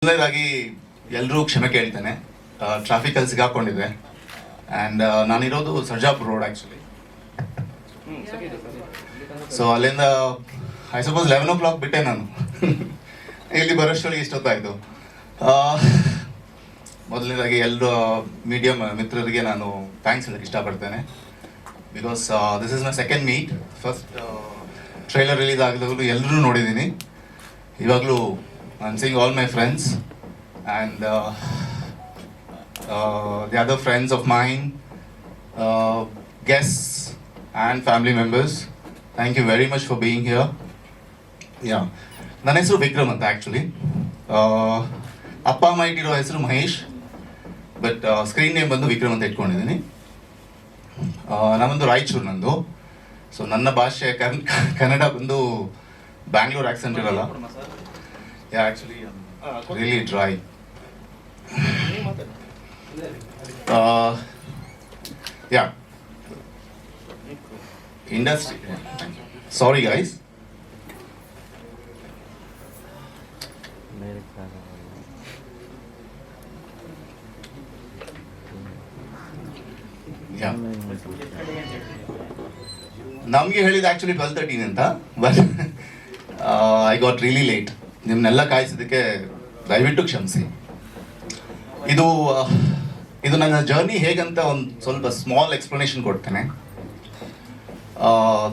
ಮೊದಲನೇದಾಗಿ ಎಲ್ಲರೂ ಕ್ಷಮೆ ಕೇಳ್ತೇನೆ, ಟ್ರಾಫಿಕಲ್ಲಿ ಸಿಗಾಕೊಂಡಿದ್ದೆ. ಆ್ಯಂಡ್ ನಾನಿರೋದು ಸರ್ಜಾಪುರ ರೋಡ್ ಆ್ಯಕ್ಚುಲಿ. ಸೊ ಅಲ್ಲಿಂದ ಐ ಸಪೋಸ್ 11 o'clock ಬಿಟ್ಟೆ ನಾನು. ಇಲ್ಲಿ ಬರೋಷ್ಟೊಳಗೆ ಇಷ್ಟೊತ್ತಾಯಿತು. ಮೊದಲನೇದಾಗಿ ಎಲ್ಲರೂ ಮೀಡಿಯಮ್ ಮಿತ್ರರಿಗೆ ನಾನು ಥ್ಯಾಂಕ್ಸ್ ಹೇಳಕ್ಕೆ ಇಷ್ಟಪಡ್ತೇನೆ. Because this is my second meet. First trailer release ಆಗಿದಾಗಲೂ ಎಲ್ಲರೂ ನೋಡಿದ್ದೀನಿ. ಇವಾಗಲೂ I am seeing all my friends and the other friends of mine, guests and family members. Thank you very much for being here. Yeah, ನನ್ನ ಹೆಸರು ವಿಕ್ರಮ್ ಅಂತ actually. ಅಪ್ಪ ಅಮ್ಮ ಇಟ್ಟಿರೋ ಹೆಸರು ಮಹೇಶ್, ಬಟ್ ಸ್ಕ್ರೀನ್ ನೇಮ್ ಬಂದು ವಿಕ್ರಮ್ ಅಂತ ಇಟ್ಕೊಂಡಿದ್ದೀನಿ. ನಾನೊಂದು ರಾಯಚೂರು ನಂದು. ಸೊ ನನ್ನ ಭಾಷೆ ಕನ್ನಡ ಬಂದು ಬ್ಯಾಂಗ್ಳೂರ್ ಆಕ್ಸೆಂಟ್ ಇರಲ್ಲ. ಯಾ, ಆ್ಯಕ್ಚುಲಿ ರಿಯಲಿ ಡ್ರೈ. ಯಾ, ಇಂಡಸ್ಟ್ರಿ. Sorry guys. ನಮಗೆ ಹೇಳಿದ ಆ್ಯಕ್ಚುಲಿ 12:13 ಅಂತ, but I got really late. ನಿಮ್ಮನ್ನೆಲ್ಲ ಕಾಯಿಸಿದ್ದಕ್ಕೆ ದಯವಿಟ್ಟು ಕ್ಷಮಿಸಿ. ಇದು ನನ್ನ ಜರ್ನಿ ಹೇಗಂತ ಒಂದು ಸ್ವಲ್ಪ ಸ್ಮಾಲ್ ಎಕ್ಸ್ಪ್ಲನೇಷನ್ ಕೊಡ್ತೇನೆ.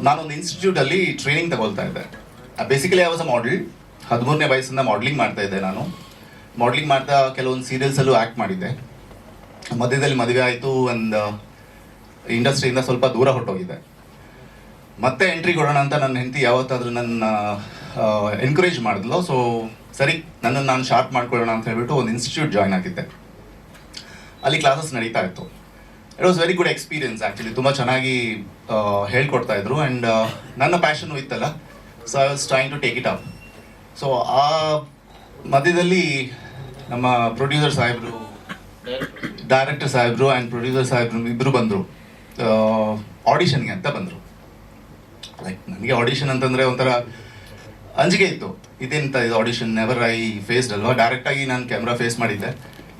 ನಾನೊಂದು ಇನ್ಸ್ಟಿಟ್ಯೂಟಲ್ಲಿ ಟ್ರೈನಿಂಗ್ ತಗೊಳ್ತಾ ಇದ್ದೆ. Basically I was a model. 13ನೇ ವಯಸ್ಸಿಂದ ಮಾಡಲಿಂಗ್ ಮಾಡ್ತಾ ಇದ್ದೆ ನಾನು. ಮಾಡಲಿಂಗ್ ಮಾಡ್ತಾ ಕೆಲವೊಂದು ಸೀರಿಯಲ್ಸಲ್ಲೂ ಆ್ಯಕ್ಟ್ ಮಾಡಿದ್ದೆ. ಮಧ್ಯದಲ್ಲಿ ಮದುವೆ ಆಯಿತು, ಒಂದು ಇಂಡಸ್ಟ್ರಿಯಿಂದ ಸ್ವಲ್ಪ ದೂರ ಹೊರಟೋಗಿದೆ. ಮತ್ತೆ ಎಂಟ್ರಿ ಕೊಡೋಣ ಅಂತ ನನ್ನ ಹೆಂಡತಿ ಯಾವತ್ತಾದರೂ ನನ್ನ ಎನ್ಕರೇಜ್ ಮಾಡಿದ್ಲು. ಸೊ ಸರಿ, ನನ್ನನ್ನು ನಾನು ಶಾರ್ಪ್ ಮಾಡ್ಕೊಳ್ಳೋಣ ಅಂತ ಹೇಳ್ಬಿಟ್ಟು ಒಂದು ಇನ್ಸ್ಟಿಟ್ಯೂಟ್ ಜಾಯ್ನ್ ಆಗಿದ್ದೆ. ಅಲ್ಲಿ ಕ್ಲಾಸಸ್ ನಡೀತಾ ಇತ್ತು. It was very good experience actually. ತುಂಬ ಚೆನ್ನಾಗಿ ಹೇಳ್ಕೊಡ್ತಾ ಇದ್ರು. ಆ್ಯಂಡ್ ನನ್ನ ಪ್ಯಾಷನು ಇತ್ತಲ್ಲ, so I was trying to take it up. So ಆ ಮಧ್ಯದಲ್ಲಿ ನಮ್ಮ ಪ್ರೊಡ್ಯೂಸರ್ ಸಾಹೇಬರು, ಡೈರೆಕ್ಟರ್ ಸಾಹೇಬರು ಆ್ಯಂಡ್ ಪ್ರೊಡ್ಯೂಸರ್ ಸಾಹೇಬರು ಇಬ್ಬರು ಬಂದರು, ಆಡಿಷನ್ಗೆ ಅಂತ ಬಂದರು. ಲೈಕ್ ನನಗೆ ಆಡಿಷನ್ ಅಂತಂದರೆ ಒಂಥರ ಅಂಜಿಕೆ ಇತ್ತು. ಇದೆಂತ ಇದು ಆಡಿಷನ್, ನೆವರ್ ಐ ಫೇಸ್ಡ್ ಅಲ್ವಾ. ಡೈರೆಕ್ಟಾಗಿ ನಾನು ಕ್ಯಾಮ್ರಾ ಫೇಸ್ ಮಾಡಿದ್ದೆ.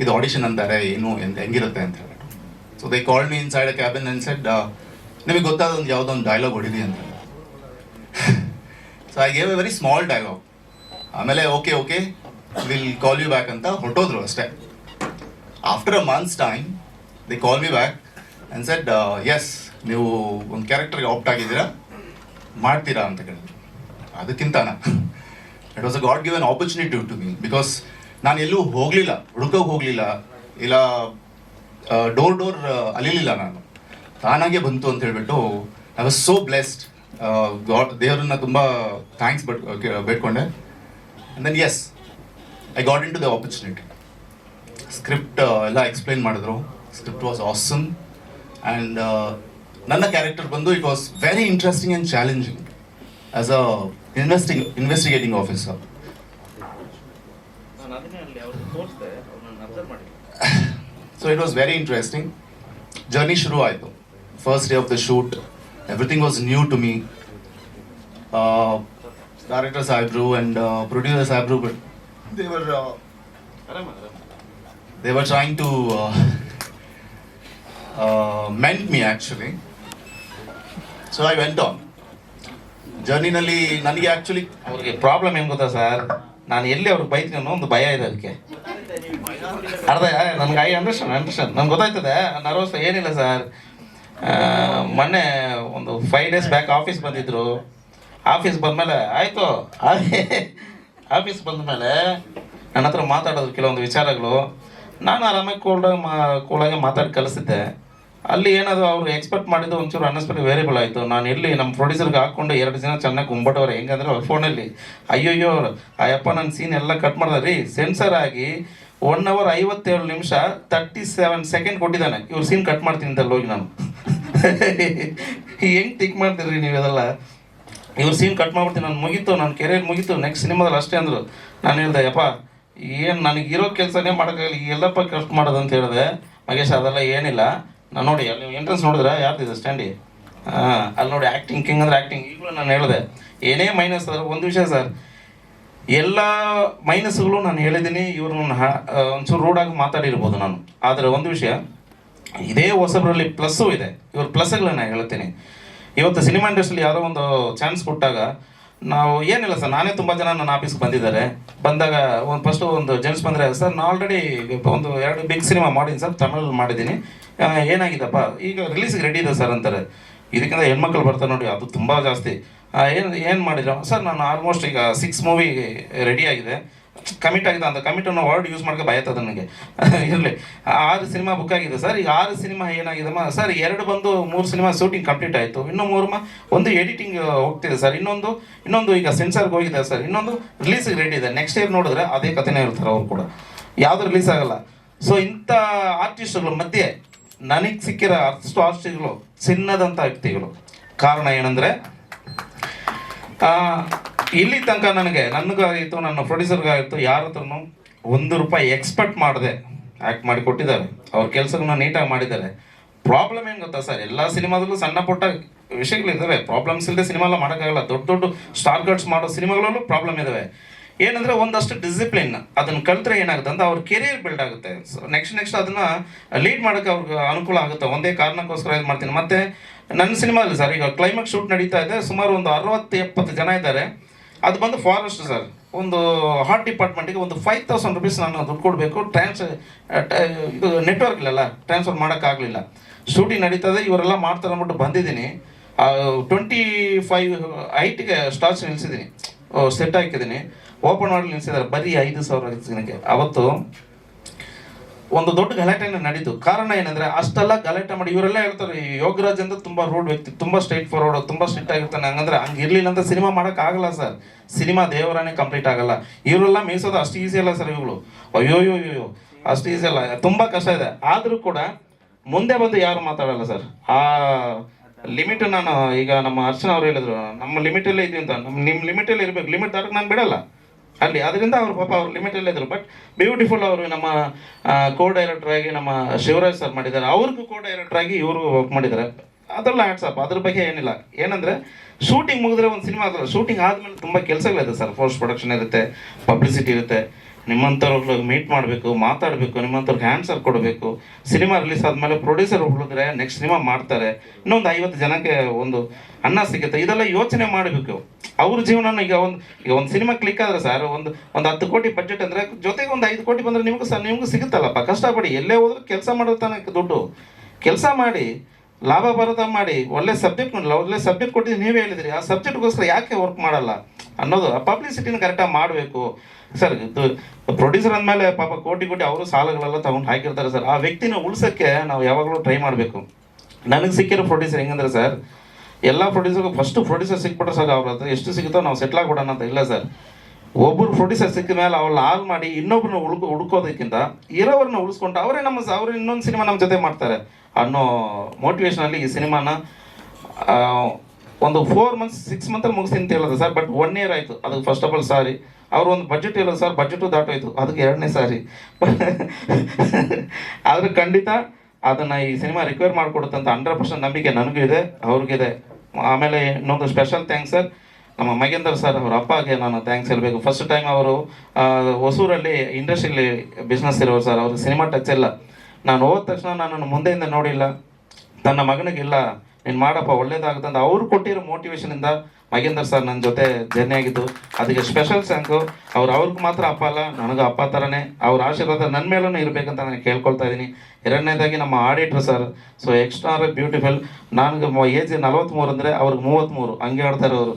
ಇದು ಆಡಿಷನ್ ಅಂತಾರೆ, ಏನು ಹೆಂಗಿರುತ್ತೆ ಅಂತ ಹೇಳ್ಬಿಟ್ಟು. So they called me inside a cabin and said, ನಿಮಗೆ ಗೊತ್ತಾದ ಒಂದು ಯಾವುದೋ ಒಂದು ಡೈಲಾಗ್ ಹೊಡಿದಿ ಅಂತ. So I gave a very small dialogue. ಆಮೇಲೆ okay will call you back ಅಂತ ಹೊರಟೋದ್ರು ಅಷ್ಟೇ. After a months time they call me back and said, yes, ನೀವು ಒಂದು ಕ್ಯಾರೆಕ್ಟರ್ಗೆ ಆಪ್ಟ್ ಆಗಿದ್ದೀರಾ, ಮಾಡ್ತೀರಾ ಅಂತ ಕೇಳಿದ್ರು. ಅದಕ್ಕಿಂತನ it was a god given opportunity to me. Because ನಾನು ಎಲ್ಲೂ ಹೋಗಲಿಲ್ಲ, ಹುಡುಕೋಕೆ ಹೋಗಲಿಲ್ಲ, ಇಲ್ಲ ಡೋರ್ ಅಲಿಲಿಲ್ಲ. ನಾನು ತಾನಾಗೆ ಬಂತು ಅಂತ ಹೇಳ್ಬಿಟ್ಟು ಐ ವಾಸ್ ಸೋ ಬ್ಲೆಸ್ಡ್. ದೇವರನ್ನ ತುಂಬ ಥ್ಯಾಂಕ್ಸ್ ಬೇಡ್ಕೊಂಡೆ. And then yes, I got into the opportunity. Script ಎಲ್ಲ ಎಕ್ಸ್ಪ್ಲೈನ್ ಮಾಡಿದ್ರು. Script was awesome. ಆ್ಯಂಡ್ ನನ್ನ ಕ್ಯಾರೆಕ್ಟರ್ ಬಂದು it was very interesting and challenging as a investigating officer. So it was very interesting. Journey ಶುರು ಆಯಿತು. First day of the shoot everything was new to me. Director ಸಾಹೇಬ್ರು and producer ಸಾಹೇಬ್ರು, but they were trying to mend me actually. So I went on. ಜರ್ನಿನಲ್ಲಿ ನನಗೆ actually ಅವ್ರಿಗೆ problem ಏನು ಗೊತ್ತಾ sir, ನಾನು ಎಲ್ಲಿ ಅವ್ರಿಗೆ ಬೈತೀನಿ ಅನ್ನೋ ಒಂದು ಭಯ ಇದೆ. ಅದಕ್ಕೆ ನನಗೆ ಅಂಡರ್ಸ್ಟ್ಯಾಂಡ್ ನಂಗೆ ಗೊತ್ತಾಯ್ತದೆ. ನರ್ವಸ್ ಏನಿಲ್ಲ ಸರ್. ಮೊನ್ನೆ ಒಂದು 5 days ಬ್ಯಾಕ್ ಆಫೀಸ್ ಬಂದಿದ್ರು. ಆಫೀಸ್ ಬಂದಮೇಲೆ ಆಯಿತು, ಆಫೀಸ್ ಬಂದಮೇಲೆ ನನ್ನ ಹತ್ರ ಮಾತಾಡೋದು ಕೆಲವೊಂದು ವಿಚಾರಗಳು. ನಾನು ಆರಾಮಾಗಿ ಕೂಲಾಗಿ ಮಾತಾಡಿ ಕಲಿಸಿದ್ದೆ. ಅಲ್ಲಿ ಏನಾದರೂ ಅವರು ಎಕ್ಸ್ಪೆಕ್ಟ್ ಮಾಡಿದ್ದು ಒಂಚೂರು ಅನ್ಎಕ್ಸ್ಪೆಕ್ಟೆಡ್ ವೇರಿಯಬಲ್ ಆಯಿತು. ನಾನು ಇಲ್ಲಿ ನಮ್ಮ ಪ್ರೊಡ್ಯೂಸರ್ಗೆ ಹಾಕ್ಕೊಂಡು 2 ದಿನ ಚೆನ್ನಾಗಿ ಕುಂಬಟ್ಟವ್ರೆ. ಹೆಂಗಂದ್ರೆ ಅವ್ರ ಫೋನಲ್ಲಿ ಅಯ್ಯೋಯ್ಯೋ ಅಯ್ಯಪ್ಪ ನನ್ನ ಸೀನ್ ಎಲ್ಲ ಕಟ್ ಮಾಡ್ದೆ ರೀ. ಸೆನ್ಸರ್ ಆಗಿ 1 hour 57 ನಿಮಿಷ 37 ಸೆಕೆಂಡ್ ಕೊಟ್ಟಿದ್ದಾನೆ. ಇವ್ರು ಸೀನ್ ಕಟ್ ಮಾಡ್ತೀನಿ ಅಂತ ಹೋಗಿ ನಾನು ಹೆಂಗೆ ಥಿಂಕ್ ಮಾಡ್ತೀರಿ ನೀವೆಲ್ಲ? ಇವ್ರು ಸೀನ್ ಕಟ್ ಮಾಡ್ಬಿಡ್ತೀನಿ, ನಾನು ಮುಗೀತು, ನನ್ನ ಕೆರಿಯರ್ ಮುಗೀತು, ನೆಕ್ಸ್ಟ್ ಸಿನಿಮಾದಲ್ಲಿ ಅಷ್ಟೇ ಅಂದರು. ನಾನು ಹೇಳ್ದೆ, ಯಪ್ಪ ಏನು ನನಗಿರೋ ಕೆಲಸನೇ ಮಾಡೋಕ್ಕಾಗಲಿ, ಎಲ್ಲಪ್ಪ ಕಟ್ ಮಾಡೋದು ಅಂತ ಹೇಳಿದೆ. ಮಗೇಶ್ ಅದೆಲ್ಲ ಏನಿಲ್ಲ. ನಾನು ನೋಡಿ ಅಲ್ಲಿ ಎಂಟ್ರೆನ್ಸ್ ನೋಡಿದ್ರೆ ಯಾರ್ದಿದೆ ಸ್ಟ್ಯಾಂಡಿ, ಅಲ್ಲಿ ನೋಡಿ ಆ್ಯಕ್ಟಿಂಗ್ ಕಿಂಗ್ ಅಂದರೆ ಆ್ಯಕ್ಟಿಂಗ್. ಈಗಲೂ ನಾನು ಹೇಳಿದೆ ಏನೇ ಮೈನಸ್ ಸರ್, ಒಂದು ವಿಷಯ ಸರ್, ಎಲ್ಲ ಮೈನಸ್ಗಳು ನಾನು ಹೇಳಿದ್ದೀನಿ. ಇವ್ರನ್ನ ಒಂಚೂರು ರೂಢಾಗಿ ಮಾತಾಡಿರ್ಬೋದು ನಾನು. ಆದರೆ ಒಂದು ವಿಷಯ, ಇದೇ ಹೊಸಬರಲ್ಲಿ ಪ್ಲಸ್ಸು ಇದೆ. ಇವ್ರ ಪ್ಲಸ್ಗಳನ್ನ ಹೇಳ್ತೀನಿ. ಇವತ್ತು ಸಿನಿಮಾ ಇಂಡಸ್ಟ್ರಿಯಲ್ಲಿ ಯಾರೋ ಒಂದು ಚಾನ್ಸ್ ಕೊಟ್ಟಾಗ ನಾವು ಏನಿಲ್ಲ ಸರ್, ನಾನೇ ತುಂಬ ಜನ ನನ್ನ ಆಫೀಸ್ಗೆ ಬಂದಿದ್ದಾರೆ. ಬಂದಾಗ ಒಂದು ಜೆಂಟ್ಸ್ ಬಂದರೆ, ಸರ್ ನಾನು ಆಲ್ರೆಡಿ ಒಂದು 2 ಬಿಗ್ ಸಿನಿಮಾ ಮಾಡೀನಿ ಸರ್, ತಮಿಳಲ್ಲಿ ಮಾಡಿದ್ದೀನಿ, ಏನಾಗಿದ್ದಪ್ಪ ಈಗ ರಿಲೀಸ್ಗೆ ರೆಡಿ ಇದೆ ಸರ್ ಅಂತಾರೆ. ಇದಕ್ಕಿಂತ ಹೆಣ್ಮಕ್ಳು ಬರ್ತಾರೆ ನೋಡಿ, ಅದು ತುಂಬ ಜಾಸ್ತಿ. ಏನು ಮಾಡಿದ್ರು ಸರ್, ನಾನು ಆಲ್ಮೋಸ್ಟ್ ಈಗ 6 ಮೂವಿ ರೆಡಿ ಆಗಿದೆ, ಕಮಿಟ್ ಆಗಿದೆ ಅಂತ. ಕಮಿಟ್ ಅನ್ನೋ ವರ್ಡ್ ಯೂಸ್ ಮಾಡ್ಕೊ ಭಯತದ ನನಗೆ. ಇರಲಿ, 6 ಸಿನಿಮಾ ಬುಕ್ ಆಗಿದೆ ಸರ್. ಈಗ 6 ಸಿನಿಮಾ ಏನಾಗಿದೆಮ್ಮ ಸರ್, 2 ಬಂದು 3 ಸಿನಿಮಾ ಶೂಟಿಂಗ್ ಕಂಪ್ಲೀಟ್ ಆಯಿತು, ಇನ್ನೂ 3 ಒಂದು ಎಡಿಟಿಂಗ್ ಹೋಗ್ತಿದೆ ಸರ್, ಇನ್ನೊಂದು ಈಗ ಸೆನ್ಸರ್ಗೆ ಹೋಗಿದೆ ಸರ್, ಇನ್ನೊಂದು ರಿಲೀಸಿಗೆ ರೆಡಿ ಇದೆ. ನೆಕ್ಸ್ಟ್ ಇಯರ್ ನೋಡಿದ್ರೆ ಅದೇ ಕಥೆನೇ ಹೇಳ್ತಾರೆ ಅವ್ರು ಕೂಡ, ಯಾವುದು ರಿಲೀಸ್ ಆಗಲ್ಲ. ಸೊ ಇಂಥ ಆರ್ಟಿಸ್ಟ್ಗಳ ಮಧ್ಯೆ ನನಗೆ ಸಿಕ್ಕಿರೋ ಅಷ್ಟು ಆರ್ಟಿಸ್ಟ್ಗಳು ಚಿನ್ನದಂಥ ವ್ಯಕ್ತಿಗಳು. ಕಾರಣ ಏನಂದರೆ, ಇಲ್ಲಿ ತನಕ ನನಗಾಗಿತ್ತು, ನನ್ನ ಪ್ರೊಡ್ಯೂಸರ್ಗಾಗಿತ್ತು, ಯಾರ ಹತ್ರನೂ ₹1 ಎಕ್ಸ್ಪೆಕ್ಟ್ ಮಾಡದೆ ಆ್ಯಕ್ಟ್ ಮಾಡಿ ಕೊಟ್ಟಿದ್ದಾರೆ. ಅವ್ರ ಕೆಲಸಗಳನ್ನ ನೀಟಾಗಿ ಮಾಡಿದ್ದಾರೆ. ಪ್ರಾಬ್ಲಮ್ ಏನು ಗೊತ್ತಾ ಸರ್, ಎಲ್ಲ ಸಿನಿಮಾದಲ್ಲೂ ಸಣ್ಣ ಪುಟ್ಟ ವಿಷಯಗಳಿದ್ದಾವೆ. ಪ್ರಾಬ್ಲಮ್ಸ್ ಇಲ್ಲದೆ ಸಿನಿಮಾ ಎಲ್ಲ ಮಾಡೋಕ್ಕಾಗಲ್ಲ. ದೊಡ್ಡ ಸ್ಟಾರ್ ಕಟ್ಸ್ ಮಾಡೋ ಸಿನಿಮಾಗಳಲ್ಲೂ ಪ್ರಾಬ್ಲಮ್ ಇದ್ದಾವೆ. ಏನಂದರೆ ಒಂದಷ್ಟು ಡಿಸಿಪ್ಲಿನ್ ಅದನ್ನು ಕಲ್ತ್ರೆ ಏನಾಗುತ್ತೆ ಅಂತ ಅವ್ರ ಕೆರಿಯರ್ ಬಿಲ್ಡ್ ಆಗುತ್ತೆ. ಸೊ ನೆಕ್ಸ್ಟ್ ಅದನ್ನು ಲೀಡ್ ಮಾಡೋಕ್ಕೆ ಅವ್ರಿಗೆ ಅನುಕೂಲ ಆಗುತ್ತೆ. ಒಂದೇ ಕಾರಣಕ್ಕೋಸ್ಕರ ಇದು ಮಾಡ್ತೀನಿ. ಮತ್ತು ನನ್ನ ಸಿನಿಮಾದಲ್ಲಿ ಸರ್, ಈಗ ಕ್ಲೈಮ್ಯಾಕ್ಸ್ ಶೂಟ್ ನಡೀತಾ ಇದೆ, ಸುಮಾರು ಒಂದು 60-70 ಜನ ಇದ್ದಾರೆ. ಅದು ಬಂದು ಫಾರೆಸ್ಟ್ ಸರ್. ಒಂದು ಹಾರ್ಟ್ ಡಿಪಾರ್ಟ್ಮೆಂಟಿಗೆ ಒಂದು ₹5,000 ನಾನು ದುಡ್ಡು ಕೊಡಬೇಕು. ಇದು ನೆಟ್ವರ್ಕ್ ಇಲ್ಲಲ್ಲ, ಟ್ರಾನ್ಸ್ಫರ್ ಮಾಡೋಕ್ಕಾಗಲಿಲ್ಲ. ಶೂಟಿಂಗ್ ನಡೀತದೆ, ಇವರೆಲ್ಲ ಮಾಡ್ತಾರೆ ಅಂದ್ಬಿಟ್ಟು ಬಂದಿದ್ದೀನಿ. 25 ಹೈಟ್ಗೆ ಸ್ಟಾರ್ಸ್ ನಿಲ್ಲಿಸಿದ್ದೀನಿ, ಸೆಟ್ ಹಾಕಿದ್ದೀನಿ, ಓಪನ್ ಮಾಡಿ ನಿಲ್ಲಿಸಿದ್ದಾರೆ. ಬರೀ 5,000 ಜನಕ್ಕೆ. ಅವತ್ತು ಒಂದು ದೊಡ್ಡ ಗಲಾಟೆನೇ ನಡೀತು. ಕಾರಣ ಏನಂದರೆ, ಅಷ್ಟೆಲ್ಲ ಗಲಾಟೆ ಮಾಡಿ ಇವರೆಲ್ಲ ಹೇಳ್ತಾರೆ, ಯೋಗರಾಜ್ ಅಂತ ತುಂಬ ರೂಡ್ ವ್ಯಕ್ತಿ, ತುಂಬ ಸ್ಟ್ರೈಟ್ ಫಾರ್ವರ್ಡ್, ತುಂಬ ಸ್ಟ್ರಿಕ್ಟ್ ಆಗಿರ್ತಾನೆ. ಹಂಗಂದ್ರೆ ಹಂಗೆ ಇರಲಿಲ್ಲ ಅಂತ ಸಿನಿಮಾ ಮಾಡೋಕ್ಕಾಗಲ್ಲ ಸರ್. ಸಿನಿಮಾ ದೇವರಾನೇ ಕಂಪ್ಲೀಟ್ ಆಗಲ್ಲ. ಇವರೆಲ್ಲ ಮೀಸೋದು ಅಷ್ಟು ಈಸಿ ಅಲ್ಲ ಸರ್. ಇವುಗಳು ಅಯ್ಯೋ ಅಷ್ಟು ಈಸಿ ಅಲ್ಲ, ತುಂಬ ಕಷ್ಟ ಇದೆ. ಆದರೂ ಕೂಡ ಮುಂದೆ ಬಂದು ಯಾರು ಮಾತಾಡಲ್ಲ ಸರ್. ಆ ಲಿಮಿಟ್ ನಾನು ಈಗ ನಮ್ಮ ಅರ್ಚನಾ ಅವ್ರು ಹೇಳಿದ್ರು, ನಮ್ಮ ಲಿಮಿಟಲ್ಲೇ ಇದೀವಿ ಅಂತ. ನಿಮ್ಮ ಲಿಮಿಟಲ್ಲಿ ಇರಬೇಕು, ಲಿಮಿಟ್ ದಾಟಕ್ಕೆ ನಾನು ಬಿಡಲ್ಲ ಅಲ್ಲಿ. ಅದರಿಂದ ಅವ್ರು ಪಾಪ ಅವ್ರು ಲಿಮಿಟಲ್ಲೇ ಇದ್ರು. ಬಟ್ ಬ್ಯೂಟಿಫುಲ್ ಅವರು ನಮ್ಮ ಡೈರೆಕ್ಟರ್ ಆಗಿ ನಮ್ಮ ಶಿವರಾಜ್ ಸರ್ ಮಾಡಿದ್ದಾರೆ. ಅವ್ರಿಗೂ ಡೈರೆಕ್ಟರ್ ಆಗಿ ಇವರು ವರ್ಕ್ ಮಾಡಿದ್ದಾರೆ. ಅದೆಲ್ಲ ಹ್ಯಾಟ್ಸಪ್, ಅದ್ರ ಬಗ್ಗೆ ಏನಿಲ್ಲ. ಏನಂದರೆ, ಶೂಟಿಂಗ್ ಮುಗಿದ್ರೆ ಒಂದು ಸಿನಿಮಾ ಅದಲ್ಲ, ಶೂಟಿಂಗ್ ಆದಮೇಲೆ ತುಂಬ ಕೆಲಸಗಳಿದೆ ಸರ್. ಪೋಸ್ಟ್ ಪ್ರೊಡಕ್ಷನ್ ಇರುತ್ತೆ, ಪಬ್ಲಿಸಿಟಿ ಇರುತ್ತೆ, ನಿಮ್ಮಂಥವ್ರಿಗೆ ಮೀಟ್ ಮಾಡಬೇಕು, ಮಾತಾಡಬೇಕು, ನಿಮ್ಮಂಥವ್ರಿಗೆ ಆನ್ಸರ್ ಕೊಡಬೇಕು. ಸಿನಿಮಾ ರಿಲೀಸ್ ಆದಮೇಲೆ ಪ್ರೊಡ್ಯೂಸರ್ ಉಳಿದ್ರೆ ನೆಕ್ಸ್ಟ್ ಸಿನಿಮಾ ಮಾಡ್ತಾರೆ, ಇನ್ನೊಂದು 50 ಜನಕ್ಕೆ ಒಂದು ಅನ್ನ ಸಿಗುತ್ತೆ. ಇದೆಲ್ಲ ಯೋಚನೆ ಮಾಡಬೇಕು ಅವ್ರ ಜೀವನ. ಈಗ ಒಂದು ಸಿನಿಮಾ ಕ್ಲಿಕ್ ಆದರೆ ಸರ್, ಒಂದು 10 ಕೋಟಿ ಬಜೆಟ್ ಅಂದರೆ ಜೊತೆಗೆ ಒಂದು 5 ಕೋಟಿ ಬಂದರೆ ನಿಮಗೂ ಸಿಗುತ್ತಲ್ಲಪ್ಪ. ಕಷ್ಟಪಡಿ, ಎಲ್ಲೇ ಹೋದ್ರೂ ಕೆಲಸ ಮಾಡೋದು ತಾನೆ ದುಡ್ಡು. ಕೆಲಸ ಮಾಡಿ, ಲಾಭ ಬರೋದ ಮಾಡಿ, ಒಳ್ಳೆ ಸಬ್ಜೆಕ್ಟ್ ಕೊಟ್ಟಿದ್ದು ನೀವೇ ಹೇಳಿದ್ರಿ. ಆ ಸಬ್ಜೆಕ್ಟ್ಗೋಸ್ಕರ ಯಾಕೆ ವರ್ಕ್ ಮಾಡಲ್ಲ ಅನ್ನೋದು, ಆ ಪಬ್ಲಿಸಿಟಿನ ಕರೆಕ್ಟಾಗಿ ಮಾಡಬೇಕು ಸರ್. ಇದು ಪ್ರೊಡ್ಯೂಸರ್ ಅಂದಮೇಲೆ ಪಾಪ ಕೋಟಿ ಅವರು ಸಾಲಗಳೆಲ್ಲ ತಗೊಂಡು ಹಾಕಿರ್ತಾರೆ ಸರ್. ಆ ವ್ಯಕ್ತಿನ ಉಳ್ಸೋಕ್ಕೆ ನಾವು ಯಾವಾಗಲೂ ಟ್ರೈ ಮಾಡಬೇಕು. ನನಗೆ ಸಿಕ್ಕಿರೋ ಪ್ರೊಡ್ಯೂಸರ್ ಹೆಂಗಂದ್ರೆ ಸರ್, ಎಲ್ಲ ಪ್ರೊಡ್ಯೂಸರ್ಗೂ ಫಸ್ಟು ಪ್ರೊಡ್ಯೂಸರ್ ಸಿಕ್ಬಿಟ್ರೆ ಸರ್, ಅವ್ರ ಹತ್ರ ಎಷ್ಟು ಸಿಗುತ್ತೋ ನಾವು ಸೆಟ್ಲ್ ಆಗ್ಬಿಡೋಣ ಅಂತ ಇಲ್ಲ ಸರ್. ಒಬ್ಬರು ಪ್ರೊಡ್ಯೂಸರ್ ಸಿಕ್ಕ ಮೇಲೆ ಅವ್ರನ್ನ ಹಾಳು ಮಾಡಿ ಇನ್ನೊಬ್ಬರನ್ನ ಹುಡುಕೋದಕ್ಕಿಂತ ಇರೋವ್ರನ್ನ ಉಳಿಸ್ಕೊಂಡು ಅವರೇ ಅವ್ರು ಇನ್ನೊಂದು ಸಿನಿಮಾ ನಮ್ಮ ಜೊತೆ ಮಾಡ್ತಾರೆ ಅನ್ನೋ ಮೋಟಿವೇಶನಲ್ಲಿ ಈ ಸಿನಿಮಾನ ಒಂದು 4 months 6 monthಲ್ಲಿ ಮುಗಿಸಿ ಅಂತ ಹೇಳೋದು ಸರ್. ಬಟ್ 1 year ಆಯಿತು. ಅದಕ್ಕೆ ಫಸ್ಟ್ ಆಫ್ ಆಲ್ ಸಾರಿ. ಅವರು ಒಂದು ಬಜೆಟ್ ಹೇಳೋದು ಸರ್, ಬಜೆಟು ದಾಟೋಯ್ತು, ಅದಕ್ಕೆ 2ನೇ ಸಾರಿ. ಆದರೆ ಖಂಡಿತ ಅದನ್ನು ಈ ಸಿನಿಮಾ ರಿಕ್ವೈರ್ ಮಾಡಿಕೊಡುತ್ತಂತ 100% ನಂಬಿಕೆ ನನಗೂ ಇದೆ, ಅವ್ರಿಗಿದೆ. ಆಮೇಲೆ ಇನ್ನೊಂದು ಸ್ಪೆಷಲ್ ಥ್ಯಾಂಕ್ಸ್ ಸರ್, ನಮ್ಮ ಮಗೇಂದರ್ ಸರ್, ಅವ್ರ ಅಪ್ಪಗೆ ನಾನು ಥ್ಯಾಂಕ್ಸ್ ಹೇಳಬೇಕು. ಫಸ್ಟ್ ಟೈಮ್ ಅವರು ಹೊಸೂರಲ್ಲಿ ಇಂಡಸ್ಟ್ರಿಯಲ್ಲಿ ಬಿಸ್ನೆಸ್ ಇರೋರು ಸರ್. ಅವ್ರಿಗೆ ಸಿನಿಮಾ ಟಚ್ ಇಲ್ಲ. ನಾನು ಹೋದ ತಕ್ಷಣ ನನ್ನನ್ನು ಮುಂದೆಯಿಂದ ನೋಡಿಲ್ಲ. ತನ್ನ ಮಗನಿಗಿಲ್ಲ, ನೀನು ಮಾಡಪ್ಪ ಒಳ್ಳೇದಾಗುತ್ತೆ ಅಂತ ಅವ್ರು ಕೊಟ್ಟಿರೋ ಮೋಟಿವೇಶನಿಂದ ಮಗೇಂದರ್ ಸರ್ ನನ್ನ ಜೊತೆ ಜರ್ನಿ ಆಗಿದ್ದು. ಅದಕ್ಕೆ ಸ್ಪೆಷಲ್ ಥ್ಯಾಂಕು. ಅವ್ರಿಗೆ ಮಾತ್ರ ಅಪ್ಪ ಅಲ್ಲ, ನನಗೂ ಅಪ್ಪ ಥರನೇ. ಅವ್ರ ಆಶೀರ್ವಾದ ನನ್ನ ಮೇಲೂ ಇರಬೇಕಂತ ನಾನು ಕೇಳ್ಕೊಳ್ತಾ ಇದ್ದೀನಿ. 2ನೇದಾಗಿ ನಮ್ಮ auditor sir, so extra beautiful. ನನಗೆ ಏಜ್ 43 ಅಂದರೆ ಅವ್ರಿಗೆ 33, ಹಂಗೆ ಆಡ್ತಾರೆ ಅವರು.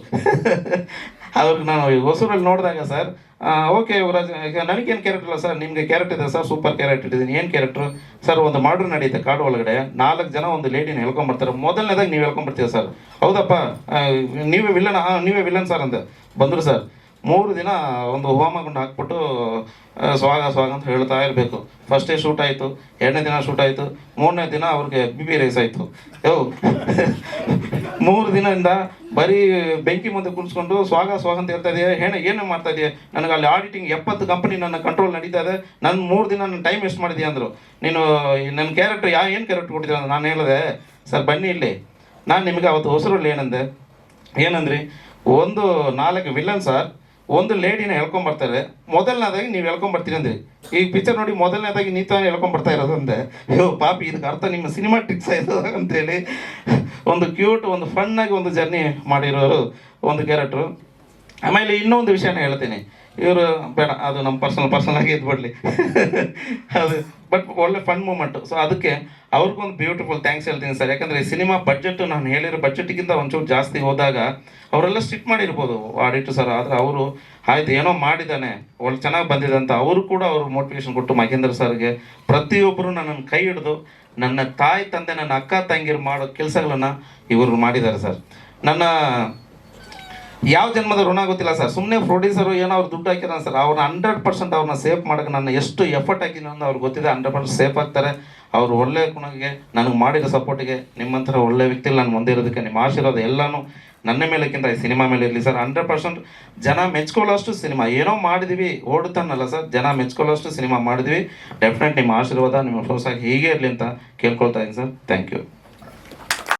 ಅವ್ರಿಗೆ ನಾನು ಹೊಸೂರಲ್ಲಿ ನೋಡಿದಾಗ ಸರ್, ಓಕೆ ಯುವರಾಜ್, ಈಗ ನನಗೇನು ಕ್ಯಾರೆಕ್ಟರ್ ಇಲ್ಲ ಸರ್, ನಿಮಗೆ ಕ್ಯಾರೆಕ್ಟರ್ ಇದೆ ಸರ್, ಸೂಪರ್ ಕ್ಯಾರೆಕ್ಟರ್ ಇಟ್ಟಿದ್ದೀನಿ. ಏನು ಕ್ಯಾರೆಕ್ಟ್ರು ಸರ್? ಒಂದು ಮರ್ಡರ್ ನಡೀತೆ ಕಾಡು ಒಳಗಡೆ, 4 ಜನ ಒಂದು ಲೇಡಿನ ಹೇಳ್ಕೊಂಬರ್ತಾರೆ. ಮೊದಲನೇದಾಗಿ ನೀವು ಹೇಳ್ಕೊಂಬರ್ತೀವಿ ಸರ್. ಹೌದಪ್ಪ, ನೀವೇ ವಿಲ್ಲನ್ ಸರ್ ಅಂತ ಬಂದರು ಸರ್. 3 ದಿನ ಒಂದು ಹೋಮಗುಂಡು ಹಾಕ್ಬಿಟ್ಟು ಸ್ವಾಗ ಅಂತ ಹೇಳ್ತಾ ಇರಬೇಕು. ಫಸ್ಟ್ ಡೇ ಶೂಟ್ ಆಯಿತು, 2ನೇ ದಿನ ಶೂಟ್ ಆಯಿತು, 3ನೇ ದಿನ ಅವ್ರಿಗೆ BP ರೈಸ್ ಆಯಿತು. 3 ದಿನದಿಂದ ಬರೀ ಬೆಂಕಿ ಮುಂದೆ ಕುಣಿಸ್ಕೊಂಡು ಸ್ವಾಗ ಅಂತ ಹೇಳ್ತಾ ಇದೆಯಾ, ಏನು ಮಾಡ್ತಾ ಇದೆಯಾ? ನನಗೆ ಅಲ್ಲಿ ಆಡಿಟಿಂಗ್ 70 ಕಂಪನಿ ನನ್ನ ಕಂಟ್ರೋಲ್ ನಡೀತಾ ಇದೆ, ನಾನು 3 ದಿನ ನನ್ನ ಟೈಮ್ ವೇಸ್ಟ್ ಮಾಡಿದೆಯಾ ಅಂದರು. ನೀನು ನನ್ನ ಕ್ಯಾರೆಕ್ಟರ್ ಏನು ಕ್ಯಾರೆಕ್ಟರ್ ಕೊಟ್ಟಿದ್ದೀರ ಅಂತ ನಾನು ಹೇಳಿದೆ, ಸರ್ ಬನ್ನಿ ಇಲ್ಲಿ, ನಾನು ನಿಮಗೆ ಅವತ್ತು ಹೊಸರಲ್ಲಿ ಏನಂದ್ರಿ, ಒಂದು 4 ವಿಲನ್ ಸರ್, ಒಂದು ಲೇಡಿನ ಹೇಳ್ಕೊಂಬರ್ತಾರೆ, ಮೊದಲನೇದಾಗಿ ನೀವು ಹೇಳ್ಕೊಂಬರ್ತೀರಿ ಅಂದ್ರಿ. ಈ ಪಿಕ್ಚರ್ ನೋಡಿ ಮೊದಲನೇದಾಗಿ ನೀತಾನೆ ಹೇಳ್ಕೊಂಬರ್ತಾ ಇರೋದು ಅಂದೆ. ಅಯ್ಯೋ ಪಾಪಿ, ಇದಕ್ಕೆ ಅರ್ಥ ನಿಮ್ಮ ಸಿನಿಮಾ ಟ್ರಿಕ್ಸ್ ಆಯ್ತು ಅಂತೇಳಿ ಒಂದು ಕ್ಯೂಟ್, ಒಂದು ಫನ್ನಾಗಿ ಒಂದು ಜರ್ನಿ ಮಾಡಿರೋರು ಒಂದು ಕ್ಯಾರೆಕ್ಟ್ರು. ಆಮೇಲೆ ಇನ್ನೊಂದು ವಿಷಯನ ಹೇಳ್ತೀನಿ, ಇವರು ಬೇಡ, ಅದು ನಮ್ಮ ಪರ್ಸನಲ್ ಆಗಿ ಇದ್ಬಿಡ್ಲಿ ಅದು, ಬಟ್ ಒಳ್ಳೆ ಫನ್ ಮೂಮೆಂಟು. ಸೊ ಅದಕ್ಕೆ ಅವ್ರಿಗೊಂದು ಬ್ಯೂಟಿಫುಲ್ ಥ್ಯಾಂಕ್ಸ್ ಹೇಳ್ತೀನಿ ಸರ್. ಯಾಕಂದರೆ ಈ ಸಿನಿಮಾ ಬಡ್ಜೆಟ್ ನಾನು ಹೇಳಿರೋ ಬಡ್ಜೆಟ್ಗಿಂತ ಒಂಚೂರು ಜಾಸ್ತಿ ಹೋದಾಗ ಅವರೆಲ್ಲ ಸ್ಟ್ರಿಕ್ಟ್ ಮಾಡಿರ್ಬೋದು ಆಡಿಟರ್ ಸರ್, ಆದರೆ ಅವರು ಆಯ್ತು ಏನೋ ಮಾಡಿದ್ದಾನೆ, ಒಳ್ಳೆ ಚೆನ್ನಾಗಿ ಬಂದಿದೆ ಅಂತ ಅವರು ಕೂಡ ಅವರು ಮೋಟಿವೇಶನ್ ಕೊಟ್ಟು ಮಹೇಂದ್ರ ಸರ್ಗೆ ಪ್ರತಿಯೊಬ್ಬರು ನನ್ನನ್ನು ಕೈ ಹಿಡಿದು ನನ್ನ ತಾಯಿ ತಂದೆ ನನ್ನ ಅಕ್ಕ ತಂಗಿರು ಮಾಡೋ ಕೆಲಸಗಳನ್ನು ಇವರು ಮಾಡಿದ್ದಾರೆ ಸರ್. ನನ್ನ ಯಾವ ಜನ್ಮದ ಋಣ ಗೊತ್ತಿಲ್ಲ ಸರ್. ಸುಮ್ಮನೆ ಪ್ರೊಡ್ಯೂಸರು ಏನೋ ಅವ್ರು ದುಡ್ಡು ಹಾಕಿರೋ ಸರ್, ಅವ್ರನ್ನ 100% ಅವ್ರನ್ನ ಸೇಫ್ ಮಾಡೋಕ್ಕೆ ನಾನು ಎಷ್ಟು ಎಫರ್ಟ್ ಹಾಕಿದ್ದೀನಿ ಅಂತ ಅವ್ರಿಗೆ ಗೊತ್ತಿದೆ. 100% ಸೇಫ್ ಆಗ್ತಾರೆ. ಅವರು ಒಳ್ಳೆಯ ಗುಣಕ್ಕೆ, ನನಗೆ ಮಾಡಿರೋ ಸಪೋರ್ಟಿಗೆ, ನಿಮ್ಮಂಥರ ಒಳ್ಳೆ ವ್ಯಕ್ತಿಗಳು ನಾನು ಮುಂದಿರೋದಕ್ಕೆ ನಿಮ್ಮ ಆಶೀರ್ವಾದ ಎಲ್ಲನೂ ನನ್ನ ಮೇಲಕ್ಕಿಂತ ಈ ಸಿನಿಮಾ ಮೇಲೆ ಇರಲಿ ಸರ್. 100% ಜನ ಮೆಚ್ಕೊಳ್ಳೋಷ್ಟು ಸಿನಿಮಾ ಏನೋ ಮಾಡಿದ್ವಿ, ಓಡುತ್ತಾನಲ್ಲ ಸರ್, ಜನ ಮೆಚ್ಕೊಳ್ಳೋಷ್ಟು ಸಿನಿಮಾ ಮಾಡಿದ್ವಿ. ಡೆಫಿನೆಟ್ ನಿಮ್ಮ ಆಶೀರ್ವಾದ, ನಿಮ್ಮ ಪ್ರೋತ್ಸಾಹ ಹೀಗೆ ಇರಲಿ ಅಂತ ಕೇಳ್ಕೊಳ್ತಾ ಇದ್ದೀನಿ ಸರ್. Thank you.